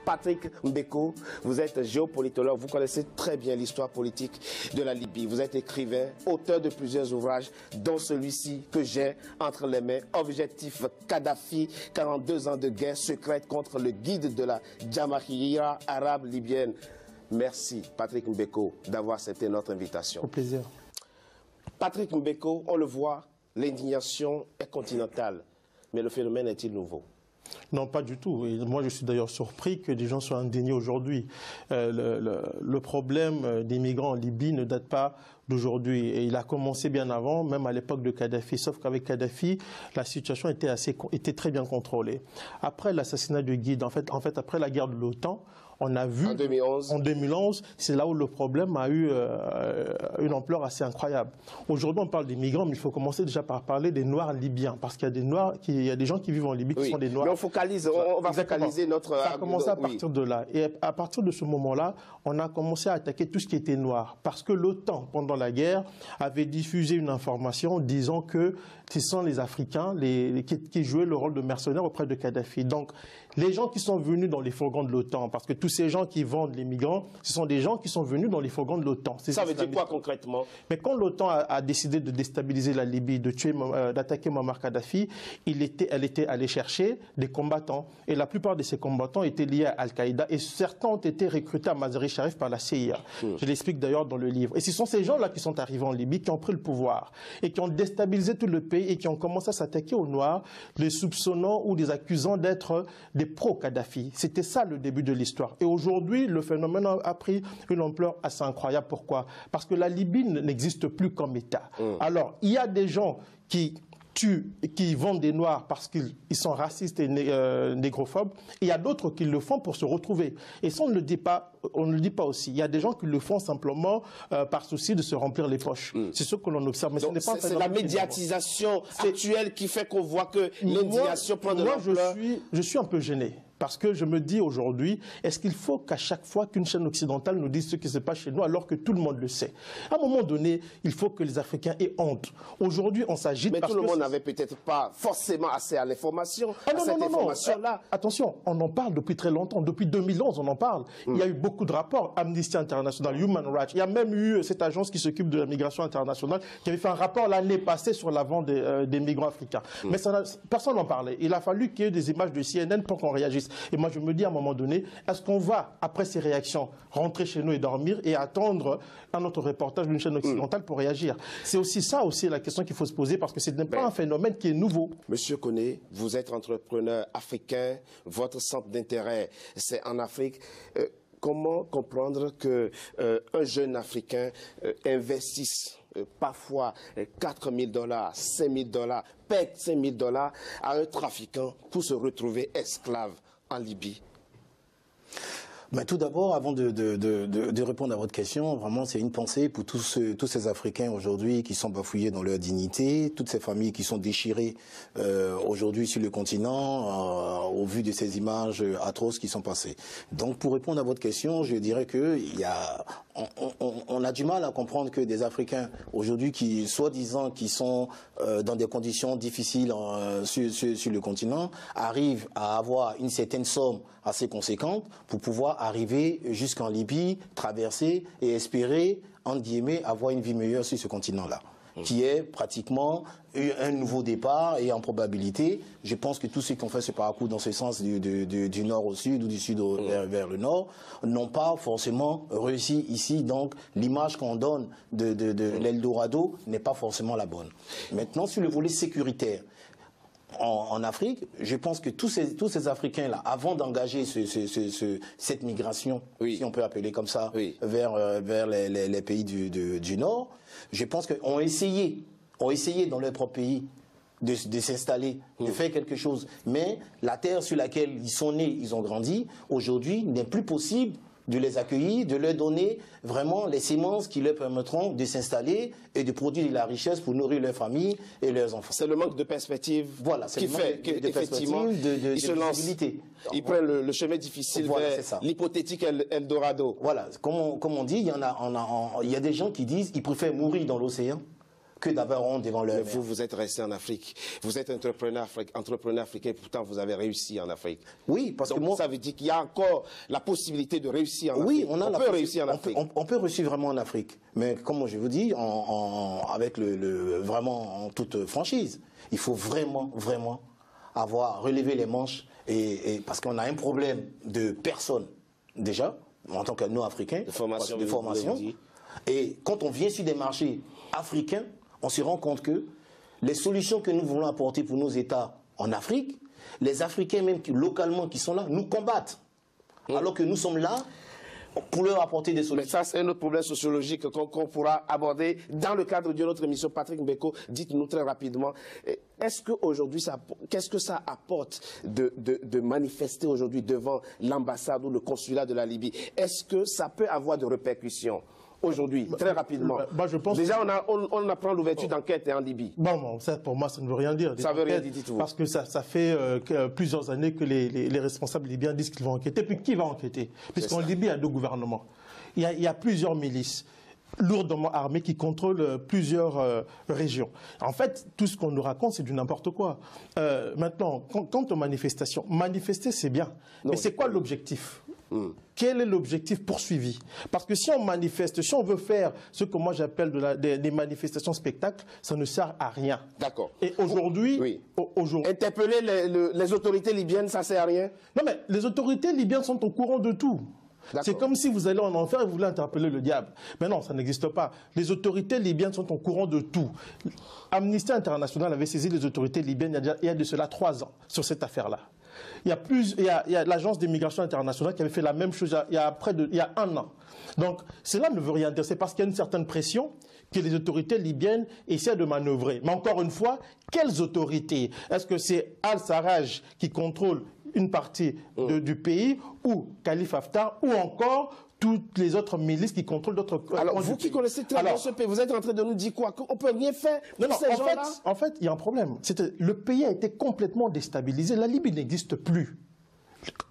Patrick Mbeko, vous êtes géopolitologue, vous connaissez très bien l'histoire politique de la Libye. Vous êtes écrivain, auteur de plusieurs ouvrages, dont celui-ci que j'ai entre les mains, Objectif Kadhafi, 42 ans de guerre secrète contre le guide de la Jamahiriya arabe libyenne. Merci Patrick Mbeko d'avoir accepté notre invitation. Au plaisir. Patrick Mbeko, on le voit, l'indignation est continentale, mais le phénomène est-il nouveau? Non, pas du tout. Et moi, je suis d'ailleurs surpris que des gens soient indignés aujourd'hui. Le problème des migrants en Libye ne date pas d'aujourd'hui. Et il a commencé bien avant, même à l'époque de Kadhafi. Sauf qu'avec Kadhafi, la situation était très bien contrôlée. Après l'assassinat du guide, en fait, après la guerre de l'OTAN, on a vu en 2011, c'est là où le problème a eu une ampleur assez incroyable. Aujourd'hui, on parle des migrants, mais il faut commencer déjà par parler des Noirs libyens, parce qu'il y a des Noirs, il y a des gens qui vivent en Libye qui sont des Noirs. Mais on va focaliser notre. Ça a commencé à partir de là, et à partir de ce moment-là, on a commencé à attaquer tout ce qui était noir, parce que l'OTAN, pendant la guerre, avait diffusé une information disant que ce sont les Africains qui jouaient le rôle de mercenaires auprès de Kadhafi. Donc, les gens qui sont venus dans les fourgons de l'OTAN, parce que tous ces gens qui vendent les migrants, ce sont des gens qui sont venus dans les fourgons de l'OTAN. Ça veut dire quoi concrètement? Mais quand l'OTAN a décidé de déstabiliser la Libye, d'attaquer Muammar Kadhafi, elle était allée chercher des combattants. Et la plupart de ces combattants étaient liés à Al-Qaïda. Et certains ont été recrutés à Mazar-e-Sharif par la CIA. Je l'explique d'ailleurs dans le livre. Et ce sont ces gens-là qui sont arrivés en Libye, qui ont pris le pouvoir et qui ont déstabilisé tout le pays et qui ont commencé à s'attaquer aux Noirs, les soupçonnant ou les accusant d'être des pro-Kadhafi. C'était ça le début de l'histoire. Et aujourd'hui, le phénomène a pris une ampleur assez incroyable. Pourquoi? Parce que la Libye n'existe plus comme État. Alors, il y a des gens qui vendent des Noirs parce qu'ils sont racistes et négrophobes. Et il y a d'autres qui le font pour se retrouver. Et ça, on ne le dit pas aussi. Il y a des gens qui le font simplement par souci de se remplir les poches. C'est ce que l'on observe. Mais c'est la médiatisation actuelle qui fait qu'on voit que l'indignation prend de l'ampleur. Je suis un peu gêné. Parce que je me dis aujourd'hui, est-ce qu'il faut qu'à chaque fois qu'une chaîne occidentale nous dise ce qui se passe chez nous, alors que tout le monde le sait? À un moment donné, il faut que les Africains aient honte. Aujourd'hui, on s'agite parce que... Mais tout le monde n'avait peut-être pas forcément assez à l'information, cette information-là. Attention, on en parle depuis très longtemps. Depuis 2011, on en parle. Il y a eu beaucoup de rapports. Amnesty International, Human Rights. Il y a même eu cette agence qui s'occupe de la migration internationale qui avait fait un rapport l'année passée sur la vente des migrants africains. Mais personne n'en parlait. Il a fallu qu'il y ait des images de CNN pour qu'on réagisse. Et moi, je me dis à un moment donné, est-ce qu'on va, après ces réactions, rentrer chez nous et dormir et attendre un autre reportage d'une chaîne occidentale pour réagir? C'est aussi ça, la question qu'il faut se poser, parce que ce n'est pas un phénomène qui est nouveau. Monsieur Koné, vous êtes entrepreneur africain, votre centre d'intérêt, c'est en Afrique. Comment comprendre qu'un jeune Africain investisse parfois 4 000 $, 5 000 $, paie 5 000 $ à un trafiquant pour se retrouver esclave en Libye? Ben, tout d'abord, avant de répondre à votre question, vraiment, c'est une pensée pour tous ces Africains aujourd'hui qui sont bafouillés dans leur dignité, toutes ces familles qui sont déchirées aujourd'hui sur le continent au vu de ces images atroces qui sont passées. Donc, pour répondre à votre question, je dirais que on a du mal à comprendre que des Africains aujourd'hui qui, soi-disant, qui sont dans des conditions difficiles sur le continent, arrivent à avoir une certaine somme assez conséquente pour pouvoir arriver jusqu'en Libye, traverser et espérer, entre guillemets, avoir une vie meilleure sur ce continent-là, qui est pratiquement un nouveau départ. Et en probabilité, je pense que tous ceux qui ont fait ce parcours dans ce sens du nord au sud ou du sud vers le nord n'ont pas forcément réussi ici. Donc l'image qu'on donne de l'Eldorado n'est pas forcément la bonne. Maintenant, sur le volet sécuritaire, en Afrique, je pense que tous ces Africains-là, avant d'engager cette migration, si on peut appeler comme ça, vers les pays du Nord, je pense qu'ont essayé dans leur propre pays de s'installer, de faire quelque chose. Mais la terre sur laquelle ils sont nés, ils ont grandi, aujourd'hui, n'est plus possible de les accueillir, de leur donner vraiment les semences qui leur permettront de s'installer et de produire de la richesse pour nourrir leur famille et leurs enfants. C'est le manque de perspective qui fait qu'effectivement, ils se lancent, ils prennent le chemin difficile vers l'hypothétique Eldorado. Voilà, comme on dit, il y a des gens qui disent qu'ils préfèrent mourir dans l'océan que d'avoir honte devant leur mère. Vous êtes resté en Afrique. Vous êtes entrepreneur africain, pourtant vous avez réussi en Afrique. Oui, parce donc, que moi... ça veut dire qu'il y a encore la possibilité de réussir en Afrique. Oui, on peut réussir en Afrique. On peut réussir vraiment en Afrique. Mais comme je vous dis, avec vraiment en toute franchise, il faut vraiment avoir relevé les manches et parce qu'on a un problème de personnes déjà en tant que non-africains, de formation. Et quand on vient sur des marchés africains, on se rend compte que les solutions que nous voulons apporter pour nos États en Afrique, les Africains même localement qui sont là, nous combattent. Alors que nous sommes là pour leur apporter des solutions. Mais ça, c'est un autre problème sociologique qu'on pourra aborder dans le cadre de notre émission. Patrick Mbeko, dites-nous très rapidement, est-ce qu'aujourd'hui, qu'est-ce que ça apporte de manifester aujourd'hui devant l'ambassade ou le consulat de la Libye? Est-ce que ça peut avoir de répercussions aujourd'hui, très rapidement? Je pense déjà, on apprend l'ouverture d'enquête en Libye. Bon, ça, pour moi, ça ne veut rien dire. Ça veut rien dire, dites-vous. Parce que ça fait plusieurs années que les responsables libyens disent qu'ils vont enquêter. Puis qui va enquêter? Puisqu'en Libye, il y a deux gouvernements. Il y a plusieurs milices lourdement armées qui contrôlent plusieurs régions. En fait, tout ce qu'on nous raconte, c'est du n'importe quoi. Maintenant, quant aux manifestations, manifester, c'est bien. Mais c'est quoi l'objectif? Quel est l'objectif poursuivi? Parce que si on manifeste, si on veut faire ce que moi j'appelle des manifestations spectacles, ça ne sert à rien. D'accord. Et aujourd'hui... Interpeller les autorités libyennes, ça ne sert à rien? Non, mais les autorités libyennes sont au courant de tout. C'est comme si vous allez en enfer et vous voulez interpeller le diable. Mais non, ça n'existe pas. Les autorités libyennes sont au courant de tout. Amnesty International avait saisi les autorités libyennes il y a de cela 3 ans sur cette affaire-là. Il y a l'agence d'immigration internationale qui avait fait la même chose il y a 1 an. Donc, cela ne veut rien dire. C'est parce qu'il y a une certaine pression que les autorités libyennes essaient de manœuvrer. Mais encore une fois, quelles autorités? Est-ce que c'est Al-Sarraj qui contrôle une partie du pays, ou Khalifa Haftar, ou encore toutes les autres milices qui contrôlent d'autres... Alors, vous qui connaissez très bien ce pays, vous êtes en train de nous dire quoi? Qu'on ne peut rien faire? Non, en fait, il y a un problème. Le pays a été complètement déstabilisé. La Libye n'existe plus.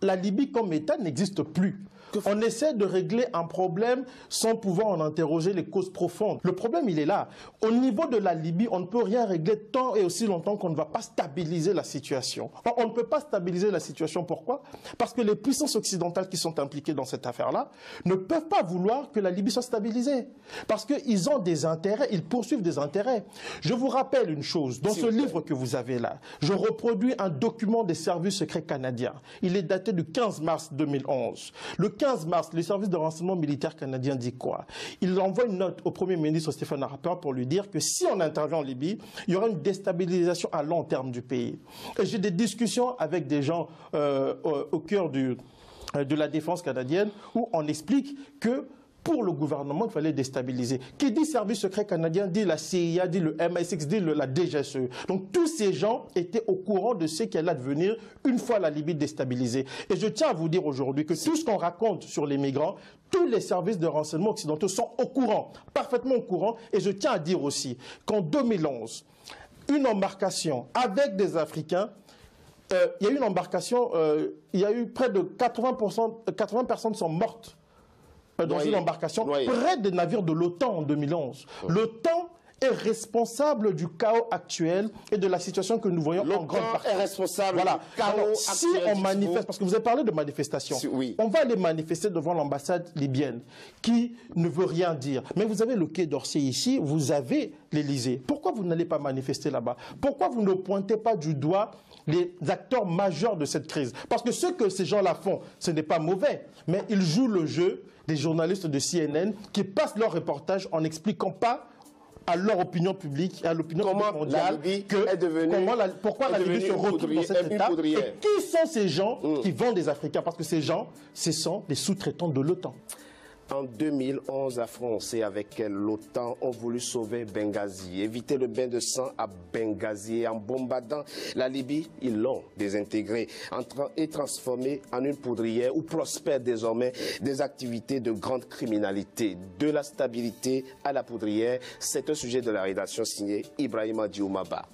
La Libye comme État n'existe plus. On essaie de régler un problème sans pouvoir en interroger les causes profondes. Le problème, il est là. Au niveau de la Libye, on ne peut rien régler tant et aussi longtemps qu'on ne va pas stabiliser la situation. On ne peut pas stabiliser la situation. Pourquoi? Parce que les puissances occidentales qui sont impliquées dans cette affaire-là ne peuvent pas vouloir que la Libye soit stabilisée. Parce qu'ils ont des intérêts, ils poursuivent des intérêts. Je vous rappelle une chose. Dans ce livre que vous avez là, je reproduis un document des services secrets canadiens. Il est daté du 15 mars 2011. Le 15 mars, le service de renseignement militaire canadien dit quoi? Il envoie une note au Premier ministre Stephen Harper pour lui dire que si on intervient en Libye, il y aura une déstabilisation à long terme du pays. Et j'ai des discussions avec des gens au cœur de la défense canadienne où on explique que pour le gouvernement, il fallait déstabiliser. Qui dit service secret canadien, dit la CIA, dit le MI6, dit la DGSE. Donc tous ces gens étaient au courant de ce qui allait advenir une fois la Libye déstabilisée. Et je tiens à vous dire aujourd'hui que tout ce qu'on raconte sur les migrants, tous les services de renseignement occidentaux sont au courant, parfaitement au courant. Et je tiens à dire aussi qu'en 2011, une embarcation avec des Africains, il y a eu une embarcation, il y a eu près de 80 personnes sont mortes dans une embarcation près des navires de l'OTAN en 2011. L'OTAN est responsable du chaos actuel et de la situation que nous voyons en grande partie. Est responsable du chaos actuel. Si on manifeste, parce que vous avez parlé de manifestation, on va aller manifester devant l'ambassade libyenne qui ne veut rien dire. Mais vous avez le Quai d'Orsay ici, vous avez l'Élysée. Pourquoi vous n'allez pas manifester là-bas? Pourquoi vous ne pointez pas du doigt les acteurs majeurs de cette crise? Parce que ce que ces gens-là font, ce n'est pas mauvais, mais ils jouent le jeu des journalistes de CNN qui passent leur reportage en n'expliquant pas à leur opinion publique et à l'opinion mondiale pourquoi la Libye se retrouve dans cet état et qui sont ces gens qui vendent des Africains, parce que ces gens, ce sont des sous-traitants de l'OTAN. En 2011, la France et avec l'OTAN ont voulu sauver Benghazi, éviter le bain de sang à Benghazi. Et en bombardant la Libye, ils l'ont désintégré et transformé en une poudrière où prospèrent désormais des activités de grande criminalité. De la stabilité à la poudrière, c'est un sujet de la rédaction signé Ibrahima Dioumaba.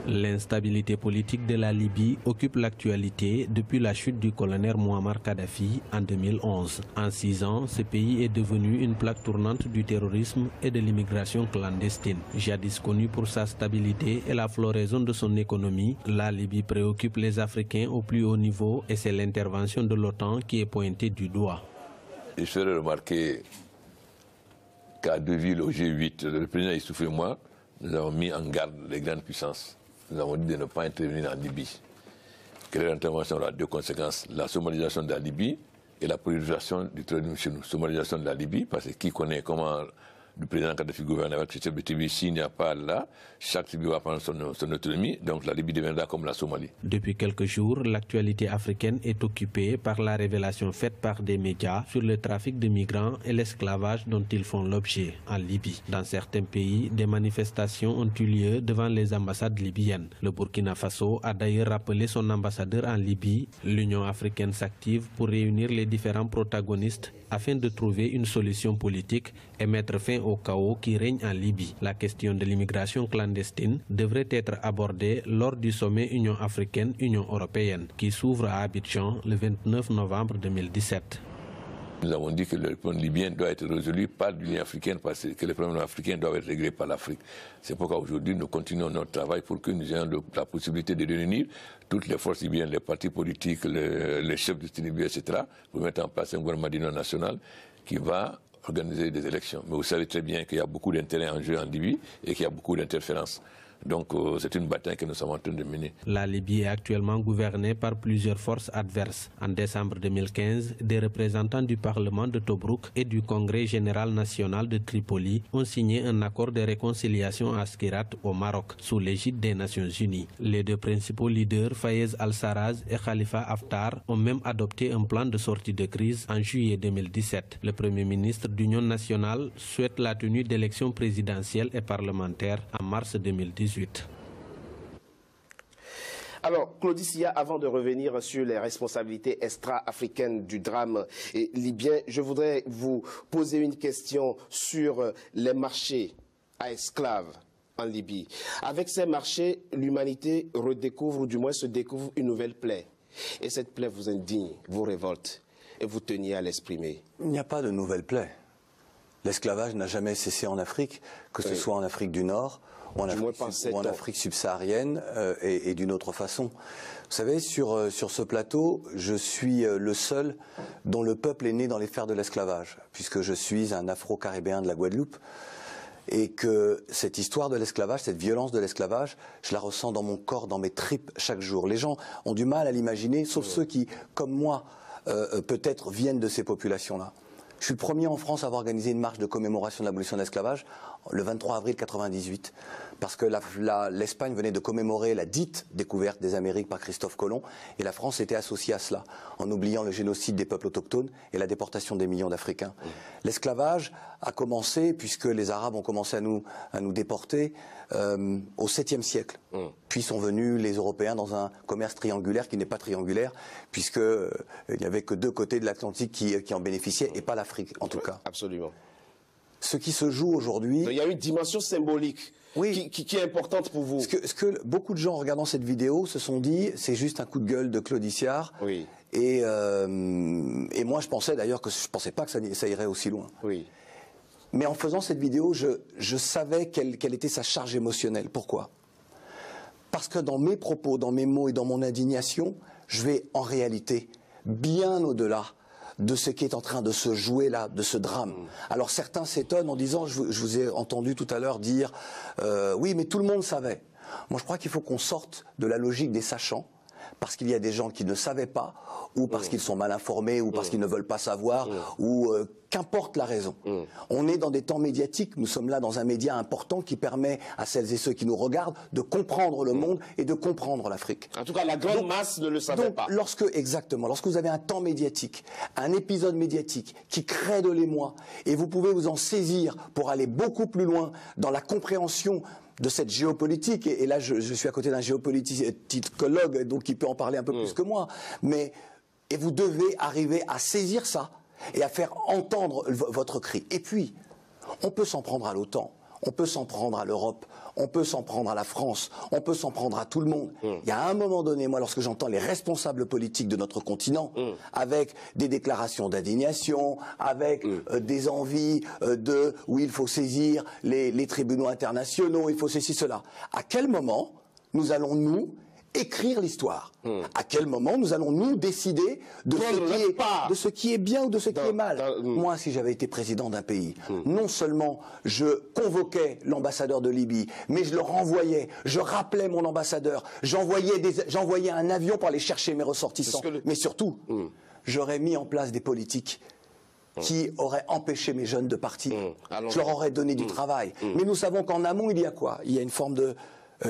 L'instabilité politique de la Libye occupe l'actualité depuis la chute du colonel Muammar Kadhafi en 2011. En 6 ans, ce pays est devenu une plaque tournante du terrorisme et de l'immigration clandestine. Jadis connu pour sa stabilité et la floraison de son économie, la Libye préoccupe les Africains au plus haut niveau et c'est l'intervention de l'OTAN qui est pointée du doigt. Je ferai remarquer qu'à Deauville, au G8, le président Issouf et moi, nous avons mis en garde les grandes puissances. Nous avons dit de ne pas intervenir en Libye. Que l'intervention aura deux conséquences, la somalisation de la Libye et la priorisation du terrorisme chez nous. Somalisation de la Libye, parce que qui connaît comment le président Kadhafi gouverne avec ce chef de tribu, s'il n'y a pas là, chaque tribu va prendre son autonomie, donc la Libye deviendra comme la Somalie. Depuis quelques jours, l'actualité africaine est occupée par la révélation faite par des médias sur le trafic de migrants et l'esclavage dont ils font l'objet en Libye. Dans certains pays, des manifestations ont eu lieu devant les ambassades libyennes. Le Burkina Faso a d'ailleurs rappelé son ambassadeur en Libye. L'Union africaine s'active pour réunir les différents protagonistes afin de trouver une solution politique et mettre fin au chaos qui règne en Libye. La question de l'immigration clandestine devrait être abordée lors du sommet Union africaine-Union européenne qui s'ouvre à Abidjan le 29 novembre 2017. Nous avons dit que le problème libyen doit être résolu par l'Union africaine parce que les problèmes africains doivent être réglés par l'Afrique. C'est pourquoi aujourd'hui nous continuons notre travail pour que nous ayons la possibilité de réunir toutes les forces libyennes, les partis politiques, les chefs de libyen, etc. pour mettre en place un gouvernement d'union nationale qui va organiser des élections. Mais vous savez très bien qu'il y a beaucoup d'intérêts en jeu en Libye et qu'il y a beaucoup d'interférences. Donc c'est une bataille que nous sommes en train de mener. La Libye est actuellement gouvernée par plusieurs forces adverses. En décembre 2015, des représentants du Parlement de Tobrouk et du Congrès général national de Tripoli ont signé un accord de réconciliation à Skirat au Maroc, sous l'égide des Nations Unies. Les deux principaux leaders, Fayez al-Sarraj et Khalifa Haftar, ont même adopté un plan de sortie de crise en juillet 2017. Le Premier ministre d'Union nationale souhaite la tenue d'élections présidentielles et parlementaires en mars 2018. Alors, Claudie Sia, avant de revenir sur les responsabilités extra-africaines du drame libyen, je voudrais vous poser une question sur les marchés à esclaves en Libye. Avec ces marchés, l'humanité redécouvre, ou du moins se découvre une nouvelle plaie. Et cette plaie vous indigne, vous révolte, et vous teniez à l'exprimer. Il n'y a pas de nouvelle plaie. L'esclavage n'a jamais cessé en Afrique, que ce soit en Afrique du Nord, ou en Afrique subsaharienne et d'une autre façon. Vous savez, sur ce plateau, je suis le seul dont le peuple est né dans les fers de l'esclavage, puisque je suis un Afro-Caribéen de la Guadeloupe, et que cette histoire de l'esclavage, cette violence de l'esclavage, je la ressens dans mon corps, dans mes tripes chaque jour. Les gens ont du mal à l'imaginer, sauf ceux qui, comme moi, peut-être viennent de ces populations-là. Je suis le premier en France à avoir organisé une marche de commémoration de l'abolition de l'esclavage le 23 avril 1998, parce que l'Espagne venait de commémorer la dite découverte des Amériques par Christophe Colomb, et la France était associée à cela, en oubliant le génocide des peuples autochtones et la déportation des millions d'Africains. L'esclavage a commencé, puisque les Arabes ont commencé à nous déporter, au 7e siècle. Puis sont venus les Européens dans un commerce triangulaire qui n'est pas triangulaire, puisqu'il n'y avait que deux côtés de l'Atlantique qui en bénéficiaient, et pas l'Afrique, en tout cas. Absolument. Ce qui se joue aujourd'hui... Il y a une dimension symbolique qui est importante pour vous. Ce que beaucoup de gens, en regardant cette vidéo, se sont dit, c'est juste un coup de gueule de Claudie Sia. Oui. Et moi, je pensais d'ailleurs que je ne pensais pas que ça irait aussi loin. Oui. Mais en faisant cette vidéo, je savais quelle était sa charge émotionnelle. Pourquoi ? Parce que dans mes propos, dans mes mots et dans mon indignation, je vais en réalité bien au-delà de ce qui est en train de se jouer là, de ce drame. Alors certains s'étonnent en disant, je vous ai entendu tout à l'heure dire oui, mais tout le monde savait. Moi, je crois qu'il faut qu'on sorte de la logique des sachants, parce qu'il y a des gens qui ne savaient pas, ou parce qu'ils sont mal informés, ou parce qu'ils ne veulent pas savoir, ou qu'importe la raison. On est dans des temps médiatiques, nous sommes là dans un média important qui permet à celles et ceux qui nous regardent de comprendre le monde et de comprendre l'Afrique. En tout cas, la grande masse ne le savait pas. Exactement, lorsque vous avez un temps médiatique, un épisode médiatique qui crée de l'émoi, et vous pouvez vous en saisir pour aller beaucoup plus loin dans la compréhension de cette géopolitique, et là je suis à côté d'un géopoliticologue, donc qui peut en parler un peu plus que moi, et vous devez arriver à saisir ça et à faire entendre votre cri. Et puis, on peut s'en prendre à l'OTAN, On peut s'en prendre à l'Europe, on peut s'en prendre à la France, on peut s'en prendre à tout le monde. Il y a un moment donné, moi, lorsque j'entends les responsables politiques de notre continent, avec des déclarations d'indignation, avec des envies où il faut saisir les tribunaux internationaux, il faut ceci, cela. À quel moment nous allons, nous, écrire l'histoire? À quel moment nous allons nous décider de ce qui est bien ou de ce qui est mal? Moi, si j'avais été président d'un pays, non seulement je convoquais l'ambassadeur de Libye, mais je le renvoyais, je rappelais mon ambassadeur, j'envoyais un avion pour aller chercher mes ressortissants. Mais surtout, j'aurais mis en place des politiques qui auraient empêché mes jeunes de partir. Je leur aurais donné du travail. Mais nous savons qu'en amont, il y a quoi? Il y a une forme de...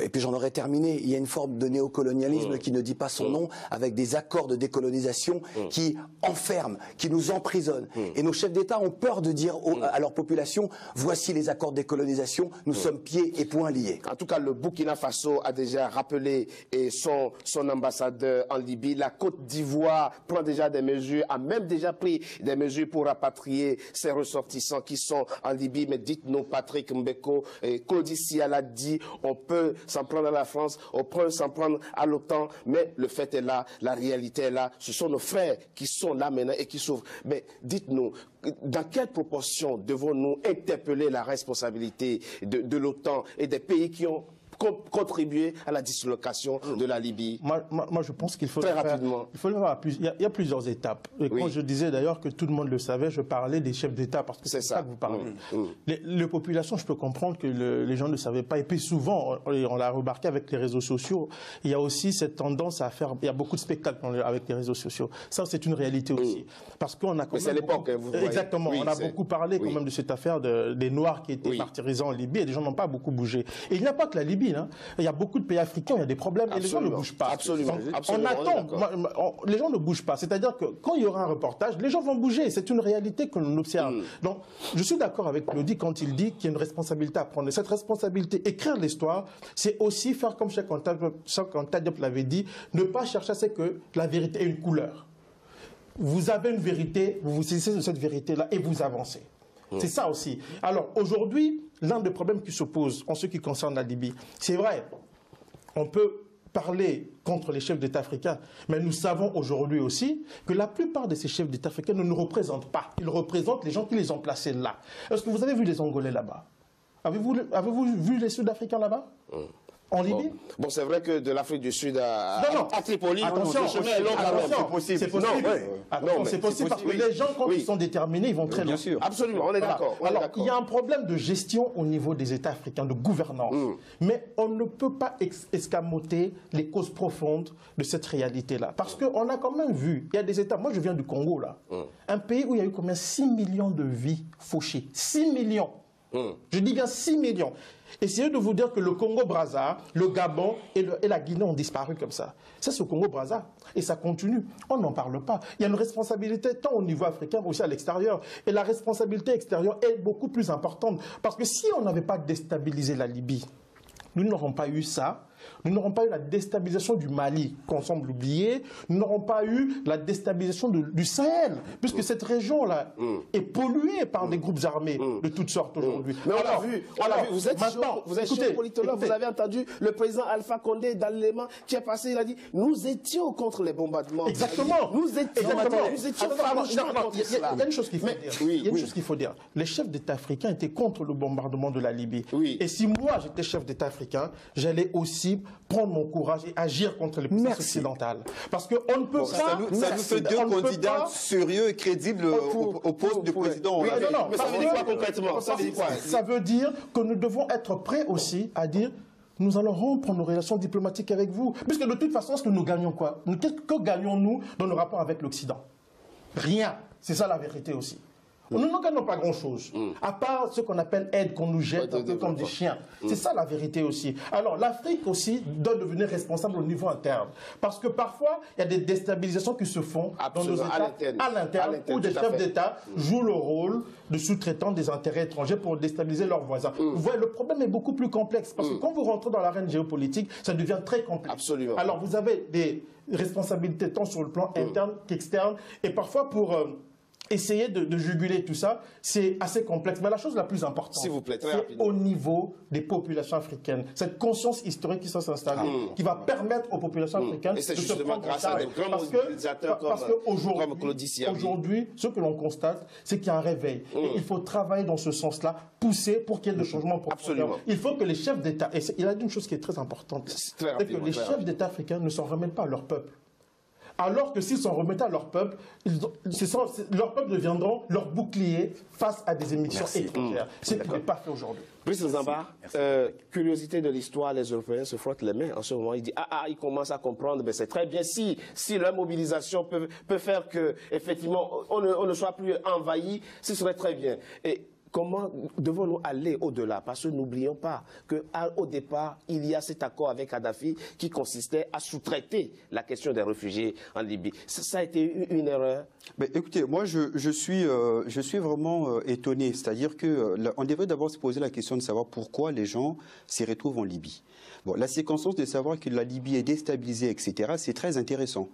Et puis j'en aurais terminé, il y a une forme de néocolonialisme qui ne dit pas son nom, avec des accords de décolonisation qui enferment, qui nous emprisonnent. Et nos chefs d'État ont peur de dire à leur population, voici les accords de décolonisation, nous sommes pieds et poings liés. En tout cas, le Burkina Faso a déjà rappelé son ambassadeur en Libye. La Côte d'Ivoire prend déjà des mesures, a même déjà pris des mesures pour rapatrier ses ressortissants qui sont en Libye. Mais dites-nous, Patrick Mbeko, Kodi Siala dit, on peut s'en prendre à la France, on peut s'en prendre à l'OTAN, mais le fait est là, la réalité est là, ce sont nos frères qui sont là maintenant et qui souffrent. Mais dites-nous, dans quelle proportion devons-nous interpeller la responsabilité de l'OTAN et des pays qui ont contribuer à la dislocation de la Libye? Moi, je pense qu'il faut très rapidement. Il faut le faire il y a plusieurs étapes. Et quand je disais d'ailleurs que tout le monde le savait, je parlais des chefs d'État parce que c'est ça que vous parlez. Les populations, je peux comprendre que les gens ne savaient pas. Et puis souvent, on l'a remarqué avec les réseaux sociaux, il y a aussi cette tendance à faire. Il y a beaucoup de spectacles avec les réseaux sociaux. Ça, c'est une réalité aussi. Parce qu'on a. Mais c'est l'époque, vous voyez. Exactement. On a beaucoup parlé quand même de cette affaire des Noirs qui étaient martyrisés en Libye et les gens n'ont pas beaucoup bougé. Et il n'y a pas que la Libye. Il y a beaucoup de pays africains, il y a des problèmes et les gens ne bougent pas. Absolument. On attend, les gens ne bougent pas. C'est-à-dire que quand il y aura un reportage, les gens vont bouger. C'est une réalité que l'on observe. Donc, je suis d'accord avec Claudie quand il dit qu'il y a une responsabilité à prendre. Et cette responsabilité, écrire l'histoire, c'est aussi faire comme Cheikh Anta Diop l'avait dit, ne pas chercher à ce que la vérité ait une couleur. Vous avez une vérité, vous vous saisissez de cette vérité-là et vous avancez. C'est ça aussi. Alors aujourd'hui, l'un des problèmes qui se pose en ce qui concerne la Libye, c'est vrai, on peut parler contre les chefs d'État africains, mais nous savons aujourd'hui aussi que la plupart de ces chefs d'État africains ne nous représentent pas. Ils représentent les gens qui les ont placés là. Est-ce que vous avez vu les Angolais là-bas? Avez-vous vu les Sud-Africains là-bas? En Libye? Bon, c'est vrai que de l'Afrique du Sud à Tripoli, attention, le chemin est long quand même. C'est possible. C'est possible. C'est possible parce que les gens, quand ils sont déterminés, ils vont très loin. Bien sûr. Absolument, on est d'accord. Alors, il y a un problème de gestion au niveau des États africains, de gouvernance. Mais on ne peut pas escamoter les causes profondes de cette réalité-là. Parce qu'on a quand même vu, il y a des États, moi je viens du Congo là, un pays où il y a eu combien 6 millions de vies fauchées. 6 millions. Je dis bien 6 millions. Essayez de vous dire que le Congo-Brazza, le Gabon et la Guinée ont disparu comme ça. Ça, c'est au Congo-Brazza. Et ça continue. On n'en parle pas. Il y a une responsabilité tant au niveau africain mais aussi à l'extérieur. Et la responsabilité extérieure est beaucoup plus importante. Parce que si on n'avait pas déstabilisé la Libye, nous n'aurons pas eu ça. Nous n'aurons pas eu la déstabilisation du Mali, qu'on semble oublier. Nous n'aurons pas eu la déstabilisation du Sahel, puisque cette région-là est polluée par des groupes armés de toutes sortes aujourd'hui. Mais on l'a vu. Vous êtes géopolitologue, vous avez entendu le président Alpha Condé dans l'élément qui est passé, il a dit nous étions contre les bombardements. Exactement. Nous étions farouchement contre cela. Il y a une chose qu'il faut dire. Il y a une chose qu'il faut dire. Les chefs d'État africains étaient contre le bombardement de la Libye. Et si moi j'étais chef d'État africain, j'allais aussi prendre mon courage et agir contre les puissances occidentales. Parce qu'on ne peut pas... Ça nous fait deux candidats sérieux et crédibles au poste de président. Mais ça veut dire quoi concrètement? Ça veut dire que nous devons être prêts aussi à dire nous allons rompre nos relations diplomatiques avec vous. Puisque de toute façon, est-ce que nous gagnons quoi? Que gagnons-nous dans nos rapports avec l'Occident? Rien. C'est ça la vérité aussi. Nous ne gagnons pas grand-chose, à part ce qu'on appelle aide qu'on nous jette un peu comme des chiens. C'est ça la vérité aussi. Alors l'Afrique aussi doit devenir responsable au niveau interne. Parce que parfois, il y a des déstabilisations qui se font dans nos États à l'interne, où des chefs d'État jouent le rôle de sous-traitants des intérêts étrangers pour déstabiliser leurs voisins. Vous voyez, le problème est beaucoup plus complexe. Parce que quand vous rentrez dans l'arène géopolitique, ça devient très complexe. Absolument. Alors vous avez des responsabilités tant sur le plan interne qu'externe. Et parfois pour... essayer de juguler tout ça, c'est assez complexe. Mais la chose la plus importante, s'il vous plaît, très c'est rapidement, au niveau des populations africaines. Cette conscience historique qui s'est installée, qui va permettre aux populations africaines et c'est de se justement prendre en grâce à charge. des grands mobilisateurs Parce qu'aujourd'hui, ce que l'on constate, c'est qu'il y a un réveil. Et il faut travailler dans ce sens-là, pousser pour qu'il y ait des changements profondeurs. Il faut que les chefs d'État, et il a dit une chose qui est très importante, c'est que les chefs d'État africains ne s'en remettent pas à leur peuple. Alors que s'ils s'en remettaient à leur peuple, leur peuple deviendront leur bouclier face à des émissions étrangères. C'est ce qui n'est pas fait aujourd'hui. Brice Nzamba, curiosité de l'histoire, les Européens se frottent les mains en ce moment. Ils disent, ils commencent à comprendre, mais c'est très bien. Si leur mobilisation peut faire que, effectivement, on ne soit plus envahi, ce serait très bien. Et comment devons-nous aller au-delà? Parce que n'oublions pas qu'au départ, il y a cet accord avec Kadhafi qui consistait à sous-traiter la question des réfugiés en Libye. Ça a été une erreur? Mais écoutez, moi je suis vraiment étonné. C'est-à-dire qu'on devrait d'abord se poser la question de savoir pourquoi les gens s'y retrouvent en Libye. Bon, la circonstance de savoir que la Libye est déstabilisée, etc., c'est très intéressant.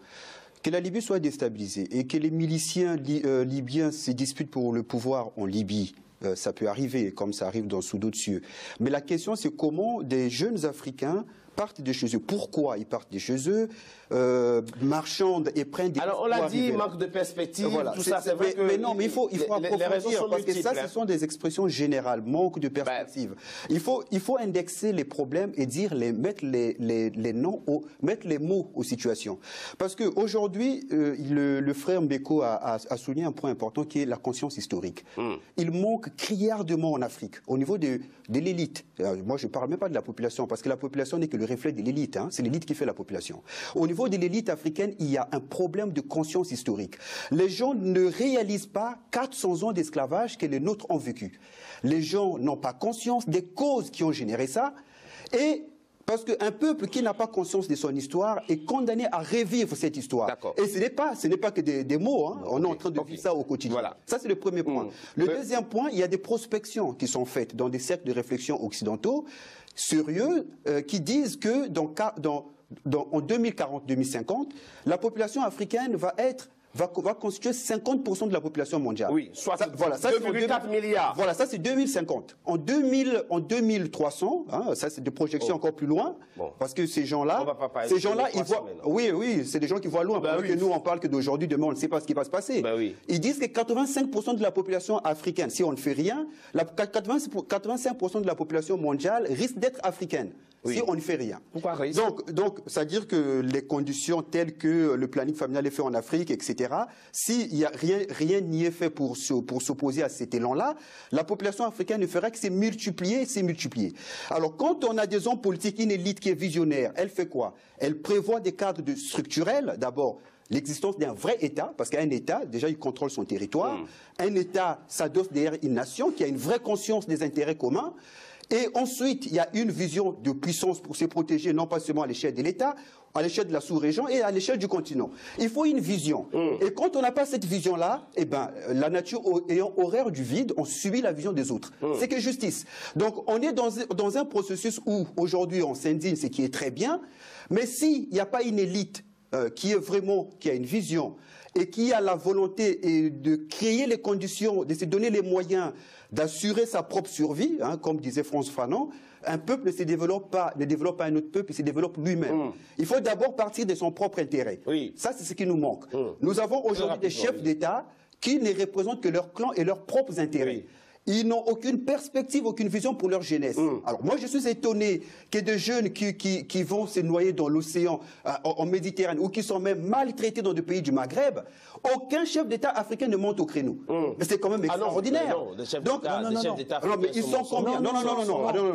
Que la Libye soit déstabilisée et que les miliciens libyens se disputent pour le pouvoir en Libye, ça peut arriver, comme ça arrive sous d'autres cieux. Mais la question, c'est comment des jeunes Africains partent de chez eux. Pourquoi ils partent de chez eux, marchandent et prennent des... Alors, on l'a dit, manque de perspective, voilà, tout ça, c'est vrai que... Mais non, mais il faut approfondir, parce que ça, ce sont des expressions générales, manque de perspective. Il faut indexer les problèmes et mettre les mots aux situations. Parce qu'aujourd'hui, le frère Mbeko a souligné un point important qui est la conscience historique. Il manque criardement en Afrique, au niveau de l'élite. Moi, je ne parle même pas de la population, parce que la population n'est que le reflet de l'élite. Hein. C'est l'élite qui fait la population. Au niveau de l'élite africaine, il y a un problème de conscience historique. Les gens ne réalisent pas 400 ans d'esclavage que les nôtres ont vécu. Les gens n'ont pas conscience des causes qui ont généré ça. Et parce qu'un peuple qui n'a pas conscience de son histoire est condamné à revivre cette histoire. Et ce n'est pas que des mots. Hein. On est en train de vivre ça au quotidien. Voilà. Ça, c'est le premier point. Le deuxième point, il y a des prospections qui sont faites dans des cercles de réflexion occidentaux sérieux qui disent que en 2040-2050, la population africaine va constituer 50% de la population mondiale. Oui, soit 2,4 milliards. Voilà, ça c'est 2050. En 2300, hein, ça c'est des projections encore plus loin, parce que ces gens-là, ils voient... Oui, c'est des gens qui voient loin. Que nous, on parle que d'aujourd'hui, demain, on ne sait pas ce qui va se passer. Ils disent que 85% de la population africaine, si on ne fait rien, 85% de la population mondiale risque d'être africaine. Si on ne fait rien. Pourquoi donc, c'est-à-dire que les conditions telles que le planning familial est fait en Afrique, etc., s'il n'y a rien n'y est fait pour s'opposer à cet élan-là, la population africaine ne fera que se multiplier. Alors, quand on a des hommes politiques, une élite qui est visionnaire, elle fait quoi? Elle prévoit des cadres structurels, d'abord, l'existence d'un vrai État, parce qu'un État, déjà, il contrôle son territoire. Un État s'adosse derrière une nation qui a une vraie conscience des intérêts communs. Et ensuite, il y a une vision de puissance pour se protéger, non pas seulement à l'échelle de l'État, à l'échelle de la sous-région et à l'échelle du continent. Il faut une vision. Et quand on n'a pas cette vision-là, eh ben, la nature ayant horreur du vide, on subit la vision des autres. C'est que justice. Donc, on est dans un processus où, aujourd'hui, on s'indigne, ce qui est très bien, mais s'il n'y a pas une élite qui a une vision et qui a la volonté de créer les conditions, de se donner les moyens d'assurer sa propre survie, hein, comme disait Frantz Fanon, un peuple ne développe pas un autre peuple, il se développe lui-même. Il faut d'abord partir de son propre intérêt. Ça, c'est ce qui nous manque. Nous avons aujourd'hui des chefs d'État qui ne représentent que leur clan et leurs propres intérêts. Ils n'ont aucune perspective, aucune vision pour leur jeunesse. Alors moi, je suis étonné que des jeunes qui vont se noyer dans l'océan, en Méditerranée, ou qui sont même maltraités dans des pays du Maghreb, aucun chef d'État africain ne monte au créneau. Mais c'est quand même extraordinaire. Donc, ils sont combien? Non,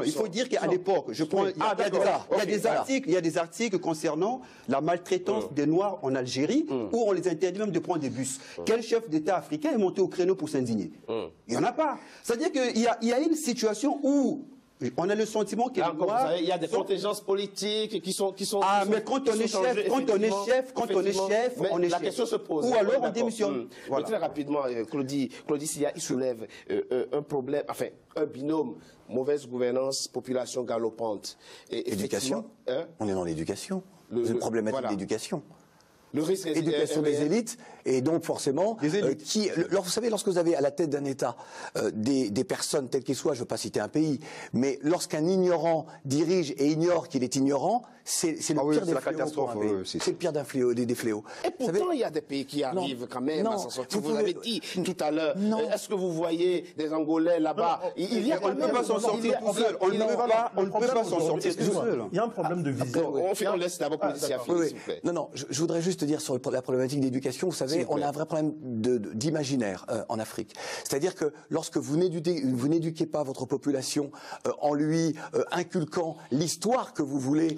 il faut dire qu'à l'époque, il y a des articles concernant la maltraitance des Noirs en Algérie, où on les interdit même de prendre des bus. Quel chef d'État africain est monté au créneau pour s'indigner? Il n'y en a pas. C'est-à-dire qu'il y a une situation où on a le sentiment qu'il y a des contingences politiques qui sont mais quand on est chef, on est la question se pose. Ou alors on démissionne. Mais très rapidement, Claudie Siya, il soulève un problème, enfin, un binôme, mauvaise gouvernance, population galopante. Éducation. On est dans l'éducation. C'est une problématique d'éducation. Le risque éducation des élites Et donc forcément, vous savez, lorsque vous avez à la tête d'un État des personnes telles qu'elles soient, je ne veux pas citer un pays, mais lorsqu'un ignorant dirige et ignore qu'il est ignorant, c'est le pire des fléaux. C'est le pire des fléaux. Et pourtant, il y a des pays qui arrivent quand même à s'en sortir. Vous avez dit tout à l'heure, est-ce que vous voyez des Angolais là-bas? On ne peut pas s'en sortir tout seul. On ne peut pas s'en sortir tout seul. Il y a un problème de vision. On laisse d'abord politicien finir, s'il vous plaît. Non, je voudrais juste dire sur la problématique d'éducation, vous savez, on a un vrai problème d'imaginaire en Afrique. C'est-à-dire que lorsque vous n'éduquez pas votre population en lui inculquant l'histoire que vous voulez,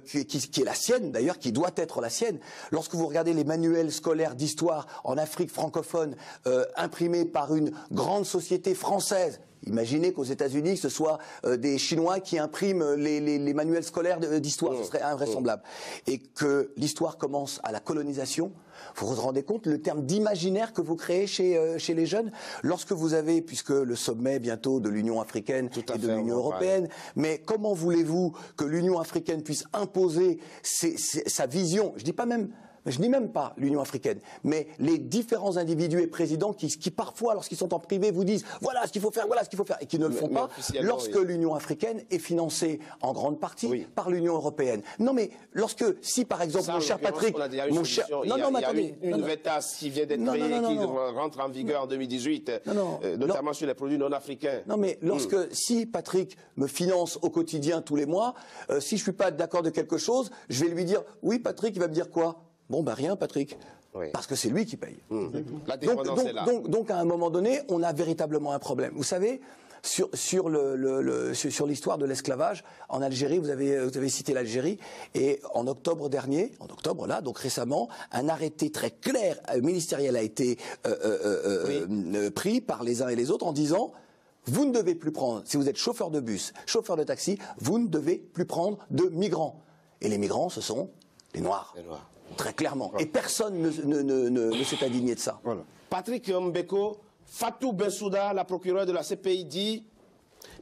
qui est la sienne d'ailleurs, qui doit être la sienne. Lorsque vous regardez les manuels scolaires d'histoire en Afrique francophone imprimés par une grande société française, imaginez qu'aux États-Unis, ce soit des Chinois qui impriment les manuels scolaires d'histoire, ce serait invraisemblable. Et que l'histoire commence à la colonisation. Vous vous rendez compte le terme d'imaginaire que vous créez chez les jeunes lorsque vous avez, puisque le sommet bientôt de l'Union africaine et de l'Union européenne, mais comment voulez-vous que l'Union africaine puisse imposer sa vision, je dis même pas l'Union africaine, mais les différents individus et présidents qui parfois, lorsqu'ils sont en privé, vous disent voilà ce qu'il faut faire, et qui ne le font pas, lorsque l'Union africaine est financée en grande partie par l'Union européenne. Non mais si par exemple, mon cher Patrick, attendez, une VETAS qui vient d'être créée, qui rentre en vigueur en 2018, notamment sur les produits non africains. Non mais si Patrick me finance au quotidien tous les mois, si je suis pas d'accord de quelque chose, je vais lui dire oui Patrick, il va me dire quoi? Bon, rien, Patrick. Parce que c'est lui qui paye. La dépendance est là. Donc, à un moment donné, on a véritablement un problème. Vous savez, sur l'histoire de l'esclavage, en Algérie, vous avez cité l'Algérie, et en octobre dernier, donc récemment, un arrêté très clair ministériel a été pris par les uns et les autres en disant vous ne devez plus prendre, si vous êtes chauffeur de bus, chauffeur de taxi, vous ne devez plus prendre de migrants. Et les migrants, ce sont les Noirs. Très clairement. Et personne ne s'est indigné de ça. Voilà. Patrick Mbeko, Fatou Bensouda, la procureure de la CPI, dit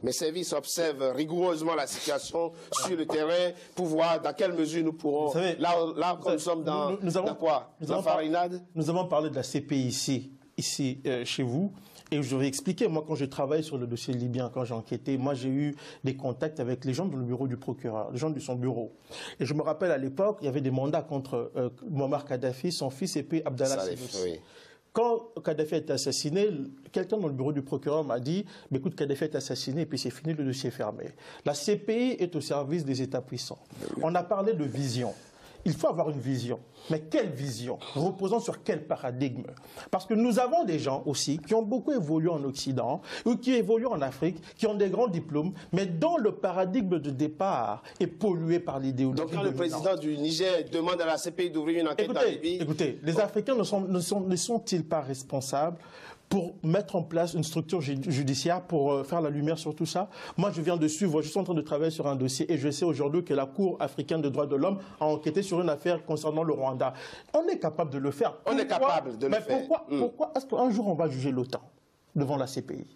mes services observent rigoureusement la situation sur le terrain pour voir dans quelle mesure nous pourrons. Vous savez, là comme nous sommes dans quoi? Dans farinade. Nous avons parlé de la CPI ici chez vous. Et je vais expliquer, moi, quand je travaille sur le dossier libyen, quand j'ai enquêté, moi, j'ai eu des contacts avec les gens du bureau du procureur, les gens de son bureau. Et je me rappelle, à l'époque, il y avait des mandats contre Muammar Kadhafi, son fils, et puis Abdallah Salif. Quand Kadhafi a été assassiné, quelqu'un dans le bureau du procureur m'a dit « Écoute, Kadhafi est assassiné et puis c'est fini, le dossier est fermé ». La CPI est au service des États puissants. On a parlé de vision. Il faut avoir une vision. Mais quelle vision? Reposant sur quel paradigme? Parce que nous avons des gens aussi qui ont beaucoup évolué en Occident ou qui évoluent en Afrique, qui ont des grands diplômes, mais dont le paradigme de départ est pollué par l'idéologie. Donc quand le président du Niger demande à la CPI d'ouvrir une enquête dans la Libye... Écoutez, les Africains ne sont-ils pas responsables pour mettre en place une structure judiciaire pour faire la lumière sur tout ça? Moi, je viens de suivre, je suis en train de travailler sur un dossier et je sais aujourd'hui que la Cour africaine des droits de l'homme a enquêté sur une affaire concernant le Rwanda. On est capable de le faire. On est capable de le faire. Pourquoi est-ce qu'un jour on va juger l'OTAN devant la CPI?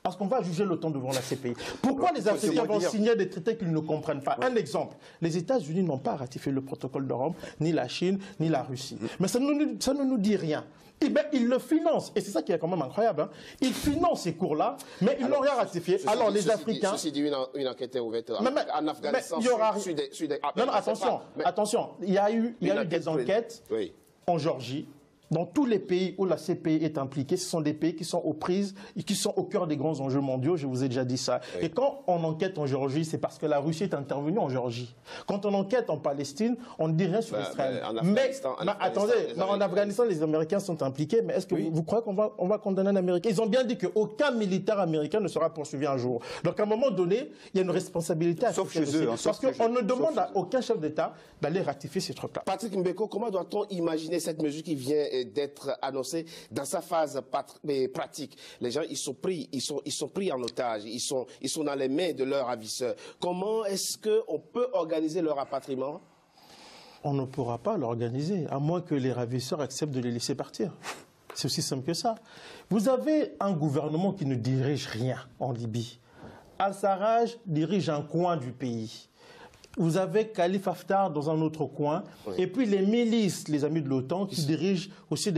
Parce qu'on va juger l'OTAN devant la CPI. Pourquoi les Africains vont signer des traités qu'ils ne comprennent pas? Un exemple, les États-Unis n'ont pas ratifié le protocole de Rome, ni la Chine, ni la Russie. Mais ça ne nous dit rien. Eh bien, ils le financent. Et c'est ça qui est quand même incroyable. Hein. Ils financent ces cours-là, mais ils n'ont rien ratifié. Alors, les Africains... Ceci dit, une enquête est ouverte en Afghanistan. Non, attention. Il y a eu des enquêtes en Géorgie. Dans tous les pays où la CPI est impliquée, ce sont des pays qui sont aux prises et qui sont au cœur des grands enjeux mondiaux, je vous ai déjà dit ça. Oui. Et quand on enquête en Géorgie, c'est parce que la Russie est intervenue en Géorgie. Quand on enquête en Palestine, on ne dit rien sur Israël. En Afghanistan, les Américains sont impliqués, mais est-ce que vous croyez qu'on va condamner un Américain? Ils ont bien dit qu'aucun militaire américain ne sera poursuivi un jour. Donc à un moment donné, il y a une responsabilité à sauf chez eux. Parce qu'on ne demande à aucun chef d'État d'aller ratifier ces trucs-là. Patrick Mbeko, comment doit-on imaginer cette mesure qui vient d'être annoncée dans sa phase pratique? Les gens, ils sont pris en otage, ils sont dans les mains de leurs ravisseurs. Comment est-ce qu'on peut organiser leur rapatriement? On ne pourra pas l'organiser, à moins que les ravisseurs acceptent de les laisser partir. C'est aussi simple que ça. Vous avez un gouvernement qui ne dirige rien en Libye. Al-Sarraj dirige un coin du pays. vous avez Khalifa Haftar dans un autre coin, et puis les milices, les amis de l'OTAN, qui dirigent aussi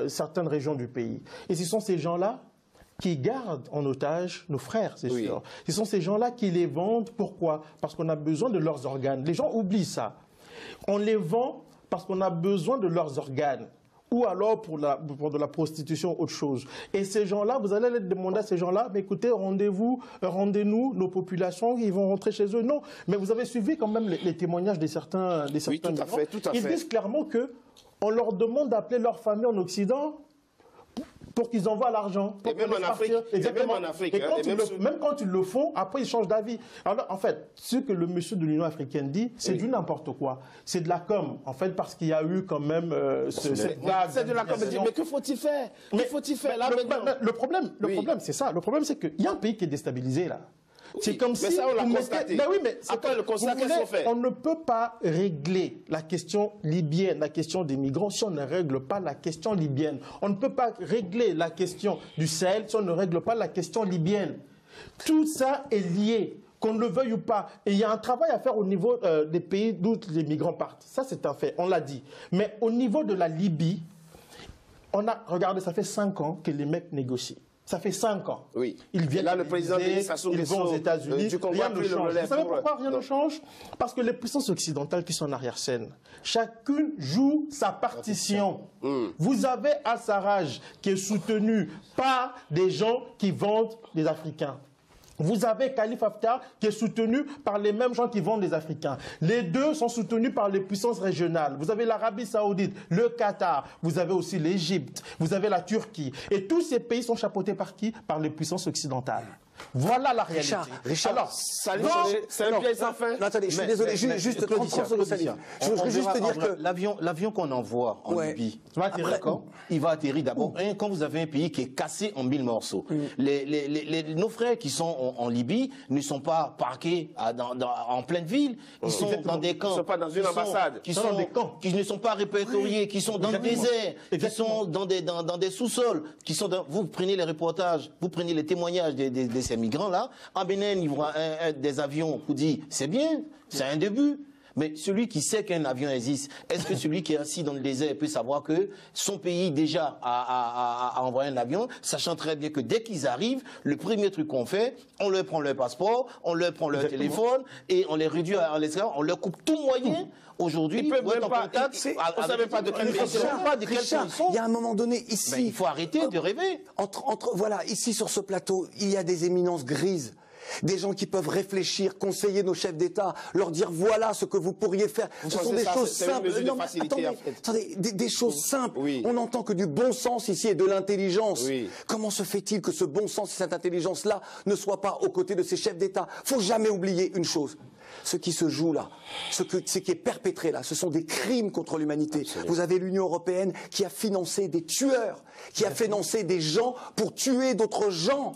certaines régions du pays. Et ce sont ces gens-là qui gardent en otage nos frères, c'est sûr. Ce sont ces gens-là qui les vendent. Pourquoi? Parce qu'on a besoin de leurs organes. Les gens oublient ça. On les vend parce qu'on a besoin de leurs organes. Ou alors pour de la prostitution, autre chose. Et ces gens-là, vous allez demander à ces gens-là, mais écoutez, rendez-nous nos populations, ils vont rentrer chez eux. Non, mais vous avez suivi quand même les témoignages de certains oui, tout à fait, tout à fait. Ils disent clairement qu'on leur demande d'appeler leur famille en Occident pour qu'ils envoient l'argent. Et même en Afrique. Exactement. Même en Afrique. Et même quand ils le font, après ils changent d'avis. Alors en fait, ce que le monsieur de l'Union africaine dit, c'est du n'importe quoi. C'est de la com, en fait, parce qu'il y a eu quand même cette vague. C'est de la com. Mais que faut-il faire? Que faut-il faire là maintenant? Le problème, c'est ça. Le problème, c'est qu'il y a un pays qui est déstabilisé là. C'est comme si... Mais ça, on l'a constaté. Ben oui, mais après le constat, qu'est-ce qu'on fait? On ne peut pas régler la question libyenne, la question des migrants, si on ne règle pas la question libyenne. On ne peut pas régler la question du Sahel si on ne règle pas la question libyenne. Tout ça est lié, qu'on le veuille ou pas. Et il y a un travail à faire au niveau des pays d'où les migrants partent. Ça, c'est un fait, on l'a dit. Mais au niveau de la Libye, regardez, ça fait 5 ans que les mecs négocient. Ça fait 5 ans. Oui. Ils viennent là, le président ils vont aux États-Unis. Rien ne change. Vous savez pourquoi rien ne change? Parce que les puissances occidentales qui sont en arrière-scène, chacune joue sa partition. Vous avez Al-Sarraj qui est soutenu par des gens qui vendent des Africains. Vous avez Khalifa Haftar qui est soutenu par les mêmes gens qui vendent les Africains. Les deux sont soutenus par les puissances régionales. Vous avez l'Arabie Saoudite, le Qatar, vous avez aussi l'Égypte, vous avez la Turquie. Et tous ces pays sont chapeautés par qui? Par les puissances occidentales. Voilà la réalité. Richard, alors, c'est un piège sans fin. Attendez, je suis désolé, juste 30 secondes. Je voudrais juste te dire que l'avion qu'on envoie en Libye, il va atterrir d'abord. Quand vous avez un pays qui est cassé en 1000 morceaux, nos frères qui sont en Libye ne sont pas parqués en pleine ville, ils sont dans des camps. Ils ne sont pas dans une ambassade. Qui sont des camps. Qui ne sont pas répertoriés, qui sont dans le désert, qui sont dans des sous-sols, vous prenez les reportages, vous prenez les témoignages des ces migrants-là, en Bénin, ils voient des avions, vous dit c'est bien, c'est un début. Mais celui qui sait qu'un avion existe, est-ce que celui qui est assis dans le désert peut savoir que son pays déjà a envoyé un avion, sachant très bien que dès qu'ils arrivent, le premier truc qu'on fait, on leur prend leur passeport, on leur prend leur téléphone et on les réduit à l'esclavage, on leur coupe tout moyen. Aujourd'hui, ils peuvent même pas. On ne savait pas de quel pays. Il y a un moment donné ici. Mais il faut arrêter de rêver. Voilà, ici sur ce plateau, il y a des éminences grises. Des gens qui peuvent réfléchir, conseiller nos chefs d'État, leur dire voilà ce que vous pourriez faire. Ce sont des choses simples. Attendez, des choses simples. On n'entend que du bon sens ici et de l'intelligence. Comment se fait-il que ce bon sens et cette intelligence-là ne soient pas aux côtés de ces chefs d'État? Faut jamais oublier une chose. Ce qui se joue là, ce qui est perpétré là, ce sont des crimes contre l'humanité. Vous avez l'Union européenne qui a financé des tueurs, qui a financé des gens pour tuer d'autres gens.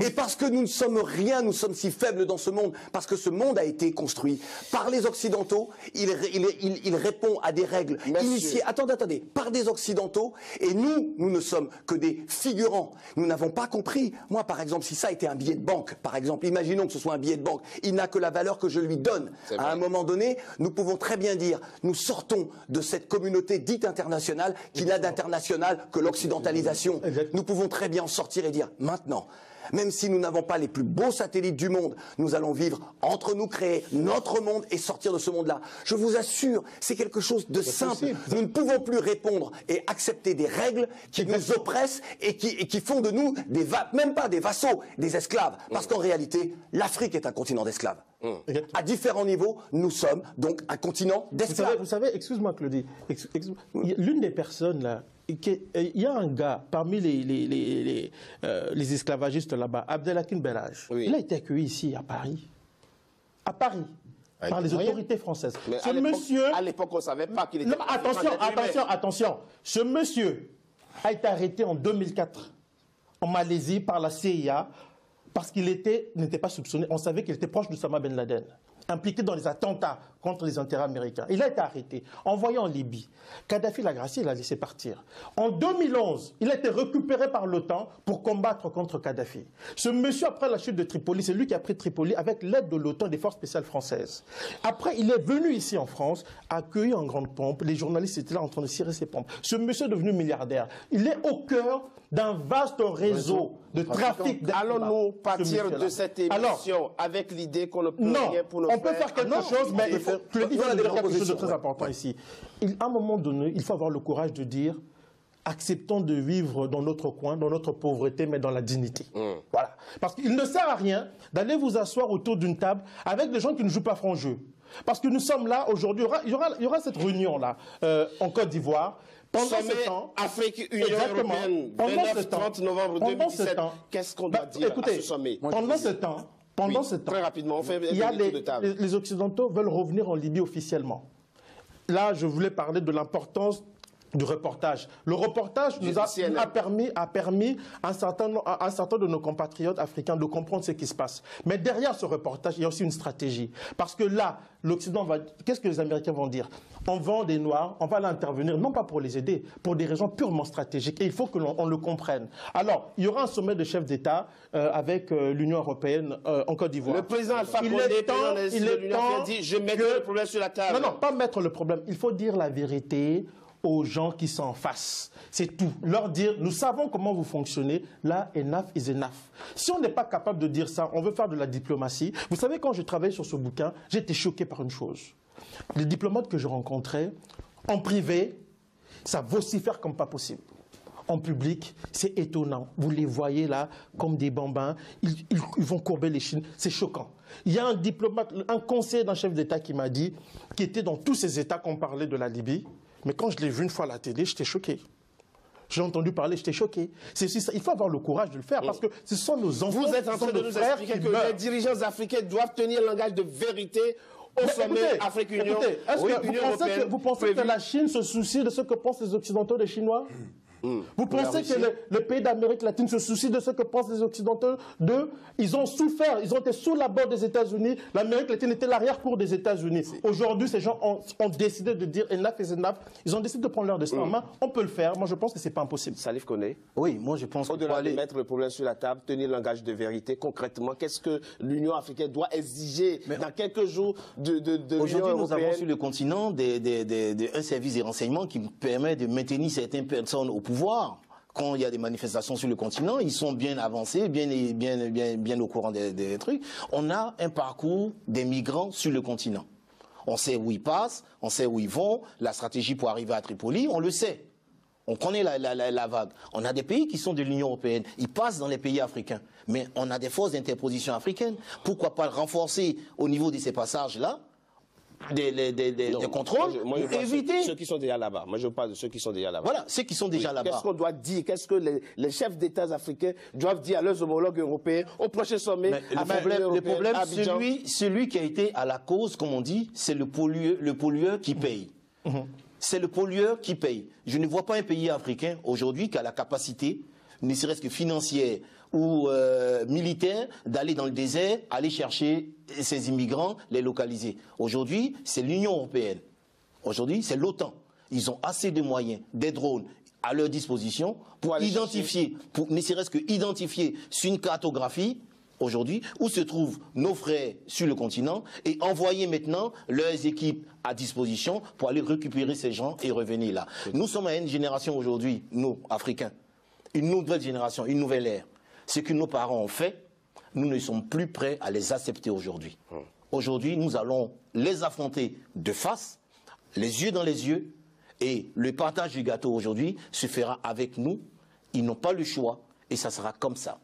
Et parce que nous ne sommes rien, nous sommes si faibles dans ce monde, parce que ce monde a été construit par les Occidentaux, il répond à des règles initiées, attendez, par des Occidentaux, et nous ne sommes que des figurants. Nous n'avons pas compris. Moi, par exemple, si ça était un billet de banque, par exemple, imaginons que ce soit un billet de banque, il n'a que la valeur que je lui donne. À un moment donné, nous pouvons très bien dire, nous sortons de cette communauté dite internationale, qui n'a d'international que l'occidentalisation. Nous pouvons très bien en sortir et dire, maintenant, même si nous n'avons pas les plus beaux satellites du monde, nous allons vivre entre nous, créer notre monde et sortir de ce monde-là. Je vous assure, c'est quelque chose de simple. Nous ne pouvons plus répondre et accepter des règles qui nous oppressent et qui font de nous même pas des vassaux, des esclaves. Parce qu'en réalité, l'Afrique est un continent d'esclaves. À différents niveaux, nous sommes donc un continent d'esclaves. Vous savez, excuse-moi Claudie, l'une des personnes là, il y a un gars parmi les esclavagistes là-bas, Abdelhakim Belhaj. Il a été accueilli ici à Paris. À Paris. Par les autorités françaises. Mais ce monsieur, à l'époque, on ne savait pas qu'il était... Attention. Ce monsieur a été arrêté en 2004 en Malaisie par la CIA parce qu'il n'était pas soupçonné. On savait qu'il était proche d'Oussama Ben Laden, impliqué dans les attentats contre les intérêts américains. Il a été arrêté, envoyé en Libye. Kadhafi l'a gracié, il l'a laissé partir. En 2011, il a été récupéré par l'OTAN pour combattre contre Kadhafi. Ce monsieur, après la chute de Tripoli, c'est lui qui a pris Tripoli avec l'aide de l'OTAN et des forces spéciales françaises. Après, il est venu ici en France, accueilli en grande pompe. Les journalistes étaient là en train de cirer ses pompes. Ce monsieur est devenu milliardaire. Il est au cœur d'un vaste réseau de trafic d'êtres humains. Allons-nous partir de cette émission avec l'idée qu'on ne peut rien pour nos frères? On peut faire quelque chose, mais il faut dire quelque chose de très important ici. À un moment donné, il faut avoir le courage de dire acceptons de vivre dans notre coin, dans notre pauvreté, mais dans la dignité. Voilà. Parce qu'il ne sert à rien d'aller vous asseoir autour d'une table avec des gens qui ne jouent pas franc jeu. Parce que nous sommes là aujourd'hui, il y aura cette réunion-là en Côte d'Ivoire. Pendant ce temps, Afrique-Union européenne, 29-30 novembre 2017, qu'est-ce qu'on doit dire à ce sommet? Pendant ce temps, très rapidement, on fait il y a les Occidentaux veulent revenir en Libye officiellement. Là, je voulais parler de l'importance du reportage. Le reportage a permis à un certain de nos compatriotes africains de comprendre ce qui se passe. Mais derrière ce reportage, il y a aussi une stratégie. Parce que là, l'Occident va... Qu'est-ce que les Américains vont dire? On vend des Noirs, on va l'intervenir, non pas pour les aider, pour des raisons purement stratégiques. Et il faut que l'on le comprenne. Alors, il y aura un sommet de chefs d'État avec l'Union européenne en Côte d'Ivoire. Le président Alpha Condé, a dit « Je mettrai le problème sur la table ». Non, pas mettre le problème. Il faut dire la vérité aux gens qui sont en face. C'est tout. Leur dire, nous savons comment vous fonctionnez, là, enough is enough. Si on n'est pas capable de dire ça, on veut faire de la diplomatie. Vous savez, quand je travaillais sur ce bouquin, j'étais choqué par une chose. Les diplomates que je rencontrais, en privé, ça vocifère comme pas possible. En public, c'est étonnant. Vous les voyez là, comme des bambins, ils vont courber les chines. C'est choquant. Il y a un diplomate, un conseiller d'un chef d'État qui m'a dit, qui était dans tous ces États qu'on parlait de la Libye, mais quand je l'ai vu une fois à la télé, j'étais choqué. J'ai entendu parler, j'étais choqué. Il faut avoir le courage de le faire parce que ce sont nos enfants. Vous êtes en train de nous expliquer que les dirigeants africains doivent tenir le langage de vérité au sommet Afrique-Union. Est-ce que vous pensez que la Chine se soucie de ce que pensent les Occidentaux des Chinois? Vous pensez que les pays d'Amérique latine se soucient de ce que pensent les Occidentaux d'eux? Ils ont souffert, ils ont été sous la bord des États-Unis. L'Amérique latine était l'arrière-cour des États-Unis. Aujourd'hui, ces gens ont décidé de dire enough is enough. Ils ont décidé de prendre leur destin en main. On peut le faire. Moi, je pense que ce n'est pas impossible. Salif Koné. Oui, moi, je pense au-delà de mettre le problème sur la table, tenir le langage de vérité, concrètement, qu'est-ce que l'Union africaine doit exiger dans quelques jours de l'Union européenne? Aujourd'hui, nous avons sur le continent un service de renseignement qui permet de maintenir certaines personnes au pouvoir. Quand il y a des manifestations sur le continent, ils sont bien avancés, bien au courant des trucs. On a un parcours des migrants sur le continent. On sait où ils passent, on sait où ils vont, la stratégie pour arriver à Tripoli, on le sait. On connaît la vague. On a des pays qui sont de l'Union européenne. Ils passent dans les pays africains. Mais on a des forces d'interposition africaines. Pourquoi pas renforcer au niveau de ces passages-là des contrôles, moi, éviter ceux qui sont déjà là-bas. Moi, je parle de ceux qui sont déjà là-bas. Voilà, ceux qui sont déjà là-bas. Qu'est-ce qu'on doit dire? Qu'est-ce que les chefs d'État africains doivent dire à leurs homologues européens au prochain sommet? Le problème, celui qui a été à la cause, comme on dit, c'est le pollueur qui paye. C'est le pollueur qui paye. Je ne vois pas un pays africain aujourd'hui qui a la capacité, ne serait-ce que financière ou militaire, d'aller dans le désert, aller chercher ces immigrants, les localiser. Aujourd'hui, c'est l'Union européenne. Aujourd'hui, c'est l'OTAN. Ils ont assez de moyens, des drones à leur disposition pour identifier, ne serait-ce que identifier sur une cartographie, aujourd'hui, où se trouvent nos frères sur le continent et envoyer maintenant leurs équipes à disposition pour aller récupérer ces gens et revenir là. Nous sommes à une génération aujourd'hui, nous, Africains, une nouvelle génération, une nouvelle ère. Ce que nos parents ont fait, nous ne sommes plus prêts à les accepter aujourd'hui. Aujourd'hui, nous allons les affronter de face, les yeux dans les yeux, et le partage du gâteau aujourd'hui se fera avec nous. Ils n'ont pas le choix, et ça sera comme ça.